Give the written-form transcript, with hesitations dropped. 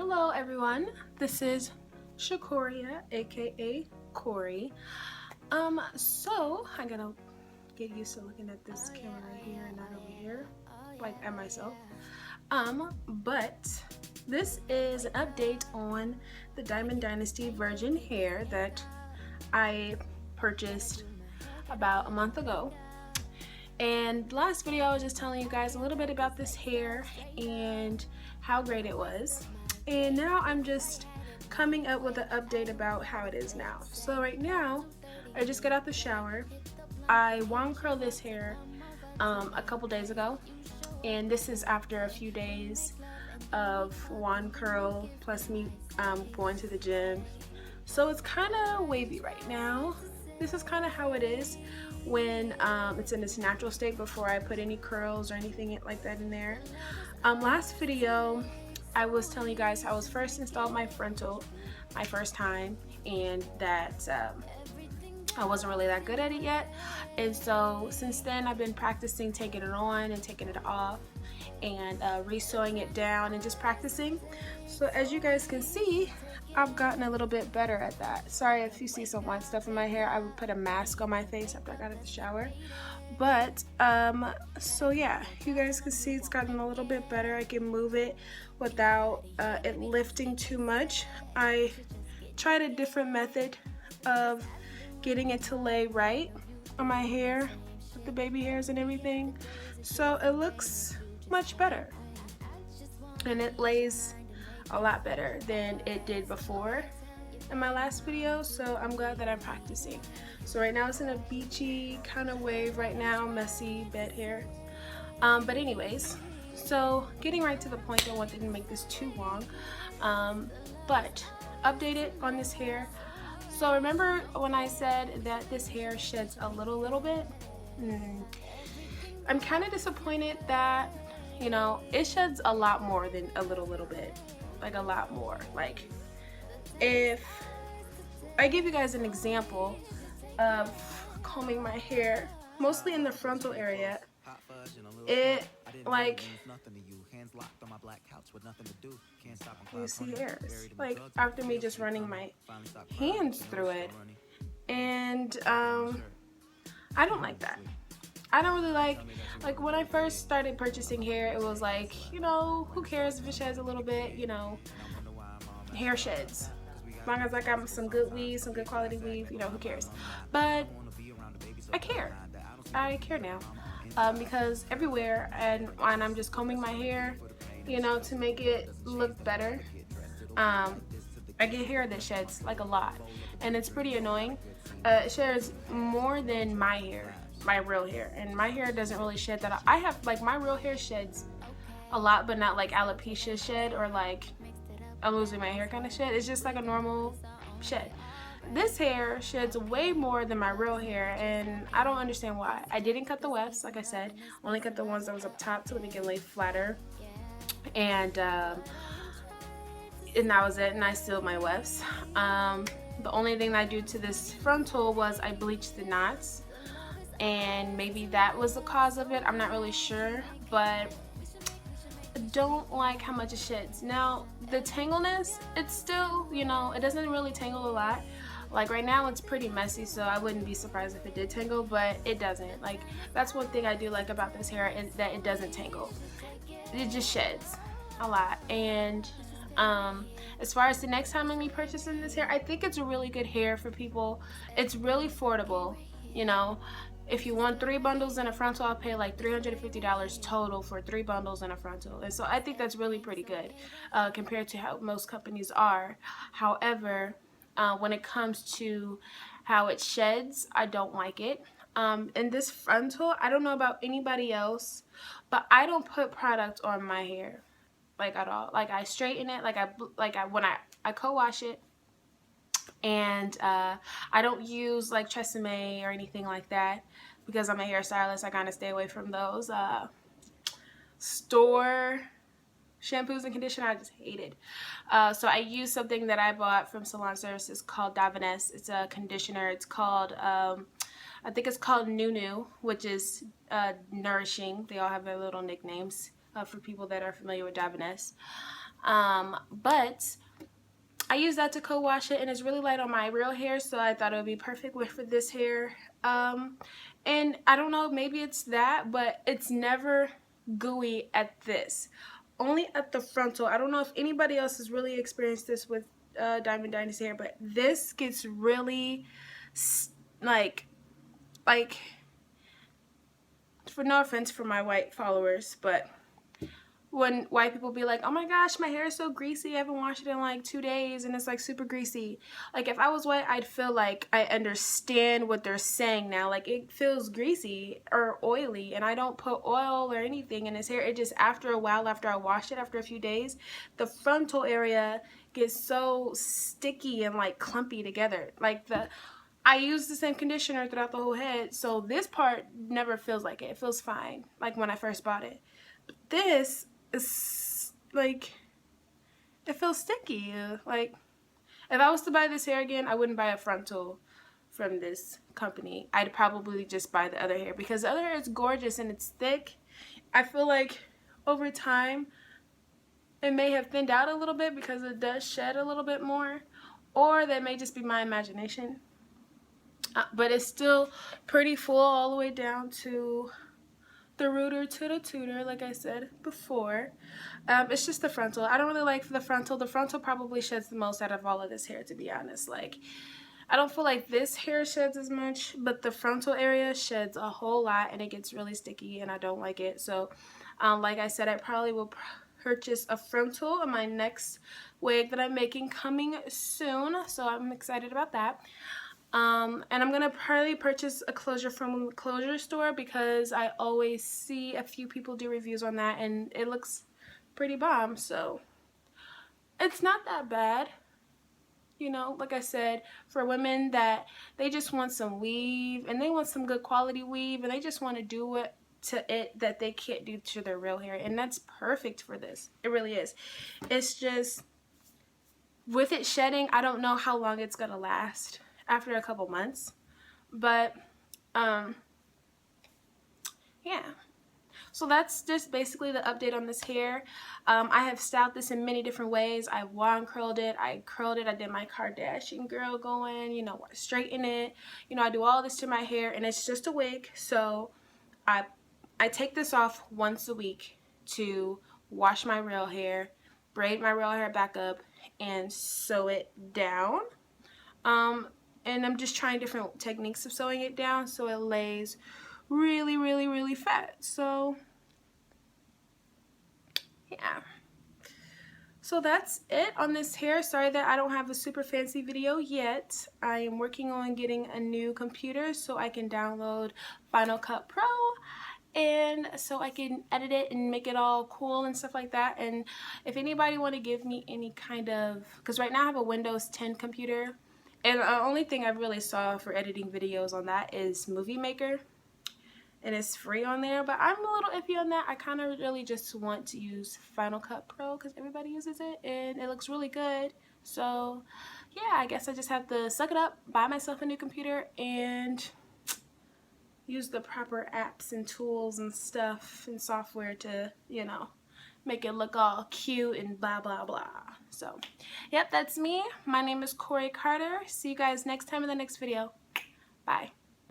Hello everyone, this is Shakoria, aka Corey. So I gotta get used to looking at this camera right here and not over here, like at myself. But this is an update on the Diamond Dynasty virgin hair that I purchased about a month ago. And last video I was just telling you guys a little bit about this hair and how great it was. And now I'm just coming up with an update about how it is now. So right now, I just got out the shower. I wand curled this hair a couple days ago. And this is after a few days of wand curl plus me going to the gym. So it's kind of wavy right now. This is kind of how it is when it's in its natural state before I put any curls or anything like that in there. Last video I was telling you guys how I was first installed my frontal my first time, and that I wasn't really that good at it yet, and so since then I've been practicing taking it on and taking it off and re-sewing it down and just practicing. So as you guys can see, I've gotten a little bit better at that. Sorry if you see some white stuff in my hair. I would put a mask on my face after I got out of the shower. But so yeah, you guys can see it's gotten a little bit better. I can move it without it lifting too much. I tried a different method of getting it to lay right on my hair with the baby hairs and everything, so it looks much better and it lays a lot better than it did before in my last video. So I'm glad that I'm practicing. So right now it's in a beachy kind of wave right now, messy bed hair, but anyways, so getting right to the point, I wanted to make this too long, but updated on this hair. So remember when I said that this hair sheds a little bit? I'm kind of disappointed that, you know, it sheds a lot more than a little bit, like a lot more. Like if I give you guys an example of combing my hair, mostly in the frontal area, it like, you see hairs like after me just running my hands through it, and I don't like that. I don't really like when I first started purchasing hair, it was like, you know, who cares if it sheds a little bit, you know, hair sheds. As long as I got some good weave, some good quality weave, you know, who cares? But I care. I care now because everywhere, and I'm just combing my hair, you know, to make it look better. I get hair that sheds like a lot, and it's pretty annoying. It sheds more than my hair, my real hair, and my hair doesn't really shed that. I have like my real hair sheds a lot, but not like alopecia shed or like I'm losing my hair kind of shed. It's just like a normal shed. This hair sheds way more than my real hair, and I don't understand why. I didn't cut the wefts, like I said, only cut the ones that was up top so it can lay flatter, and that was it. And I sealed my wefts. The only thing that I do to this frontal was I bleached the knots, and maybe that was the cause of it. I'm not really sure, but I don't like how much it sheds. Now the tangleness, it's still, you know, it doesn't really tangle a lot. Like right now it's pretty messy, so I wouldn't be surprised if it did tangle, but it doesn't. Like that's one thing I do like about this hair, is that it doesn't tangle. It just sheds a lot. And as far as the next time I'm gonna be purchasing this hair, I think it's a really good hair for people. It's really affordable, you know. If you want 3 bundles in a frontal, I'll pay like $350 total for 3 bundles in a frontal. And so I think that's really pretty good compared to how most companies are. However, when it comes to how it sheds, I don't like it. And this frontal, I don't know about anybody else, but I don't put product on my hair like at all. Like I straighten it, when I co-wash it. And I don't use like Tresemme or anything like that because I'm a hairstylist. I kind of stay away from those store shampoos and conditioner. I just hate it. So I use something that I bought from Salon Services called Dynasty. It's a conditioner. It's called I think it's called Nunu, which is nourishing. They all have their little nicknames for people that are familiar with Dynasty. But I use that to co-wash it, and it's really light on my real hair, so I thought it would be perfect for this hair. And I don't know, maybe it's that, but it's never gooey at this. Only at the frontal. I don't know if anybody else has really experienced this with Diamond Dynasty hair, but this gets really like for no offense for my white followers, but when white people be like, oh my gosh, my hair is so greasy, I haven't washed it in like 2 days and it's like super greasy. Like if I was white, I'd feel like I understand what they're saying now. Like it feels greasy or oily, and I don't put oil or anything in his hair. It just, after a while, after I wash it, after a few days, the frontal area gets so sticky and like clumpy together. Like I use the same conditioner throughout the whole head, so this part never feels like it. It feels fine, like when I first bought it. But this is like, it feels sticky. Like if I was to buy this hair again, I wouldn't buy a frontal from this company. I'd probably just buy the other hair, because the other hair is gorgeous and it's thick. I feel like over time it may have thinned out a little bit because it does shed a little bit more, or that may just be my imagination. But it's still pretty full all the way down to the rooter to the tutor, like I said before. It's just the frontal. I don't really like the frontal. The frontal probably sheds the most out of all of this hair, to be honest. Like, I don't feel like this hair sheds as much, but the frontal area sheds a whole lot, and it gets really sticky, and I don't like it. So, like I said, I probably will purchase a frontal in my next wig that I'm making coming soon. So I'm excited about that. And I'm going to probably purchase a closure from the closure store, because I always see a few people do reviews on that and it looks pretty bomb. So it's not that bad. You know, like I said, for women that they just want some weave and they want some good quality weave and they just want to do it to it that they can't do to their real hair. And that's perfect for this. It really is. It's just, with it shedding, I don't know how long it's going to last after a couple months, but yeah, so that's just basically the update on this hair. I have styled this in many different ways. I wand curled it, I curled it, I did my Kardashian girl going, you know, I straighten it, you know, I do all this to my hair, and it's just a wig. So I take this off once a week to wash my real hair, braid my real hair back up, and sew it down. And I'm just trying different techniques of sewing it down so it lays really, really, really fat. So, yeah. So that's it on this hair. Sorry that I don't have a super fancy video yet. I am working on getting a new computer so I can download Final Cut Pro, and so I can edit it and make it all cool and stuff like that. And if anybody want to give me any kind of, because right now I have a Windows 10 computer, and the only thing I really saw for editing videos on that is Movie Maker, and it's free on there, but I'm a little iffy on that. I kind of really just want to use Final Cut Pro because everybody uses it and it looks really good. So yeah, I guess I just have to suck it up, buy myself a new computer, and use the proper apps and tools and stuff and software to, you know, make it look all cute and blah blah blah. So yep, that's me. My name is Corey Carter. See you guys next time in the next video. Bye.